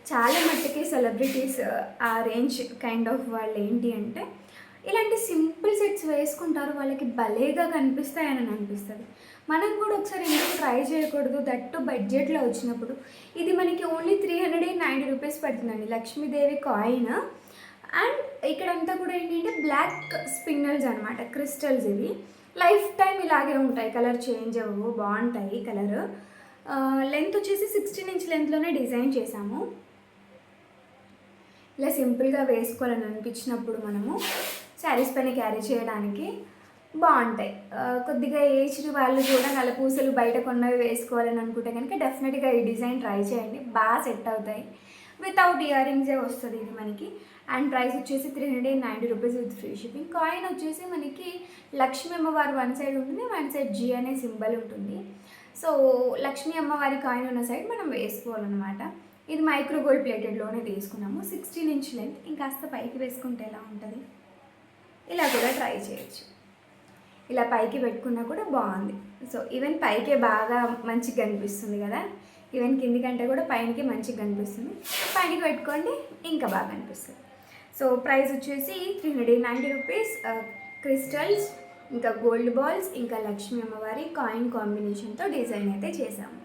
చాలా మట్టుకి సెలబ్రిటీస్ ఆ రేంజ్ కైండ్ ఆఫ్ వాళ్ళు ఏంటి అంటే ఇలాంటి సింపుల్ సెట్స్ వేసుకుంటారు, వాళ్ళకి భలేగా కనిపిస్తాయని అనిపిస్తుంది. మనం కూడా ఒకసారి ఎందుకు ట్రై చేయకూడదు, దట్టు బడ్జెట్లో వచ్చినప్పుడు. ఇది మనకి ఓన్లీ 390 రూపీస్ పడుతుందండి, లక్ష్మీదేవి కాయిన్. అండ్ ఇక్కడంతా కూడా ఏంటంటే బ్లాక్ స్పిన్నల్స్ అనమాట, క్రిస్టల్స్. ఇవి లైఫ్ టైం ఇలాగే ఉంటాయి, కలర్ చేంజ్ అవ్వవు, బాగుంటాయి కలర్. లెంత్ వచ్చేసి 16 ఇంచ్ లెంత్లోనే డిజైన్ చేశాము. ఇలా సింపుల్గా వేసుకోవాలని అనిపించినప్పుడు మనము శారీస్ పైన క్యారీ చేయడానికి బాగుంటాయి. కొద్దిగా ఏజ్డ్ వాళ్ళు కూడా నల్లపూసలు బయట కొన్నవి వేసుకోవాలని అనుకుంటే కనుక డెఫినెట్గా ఈ డిజైన్ ట్రై చేయండి, బాగా సెట్ అవుతాయి. వితౌట్ ఇయర్ రింగ్సే వస్తుంది ఇది మనకి. అండ్ ప్రైస్ వచ్చేసి 390 rupees with free shipping. Coin వచ్చేసి మనకి లక్ష్మీ అమ్మవారి వన్ సైడ్ ఉంటుంది, వన్ సైడ్ జీ అనే సింబల్ ఉంటుంది. సో లక్ష్మీ అమ్మవారి కాయిన్ ఉన్న సైడ్ మనం వేసుకోవాలన్నమాట. ఇది మైక్రో గోల్డ్ ప్లేటెడ్లోనే తీసుకున్నాము. 16 ఇంచ్ లెంత్. ఇంకాస్త పైకి వేసుకుంటే ఎలా ఉంటుంది, ఇలా కూడా ట్రై చేయొచ్చు. ఇలా పైకి పెట్టుకున్నా కూడా బాగుంది. సో ఈవెన్ పైకే బాగా మంచిగా కనిపిస్తుంది కదా, ఈవెన్ కింది కంటే కూడా పైనకి మంచిగా కనిపిస్తుంది. పైనకి పెట్టుకోండి ఇంకా బాగా కనిపిస్తుంది. సో ప్రైస్ వచ్చేసి 390 రూపీస్. క్రిస్టల్స్, ఇంకా గోల్డ్ బాల్స్, ఇంకా లక్ష్మీ అమ్మవారి కాయిన్ కాంబినేషన్తో డిజైన్ అయితే చేసాము.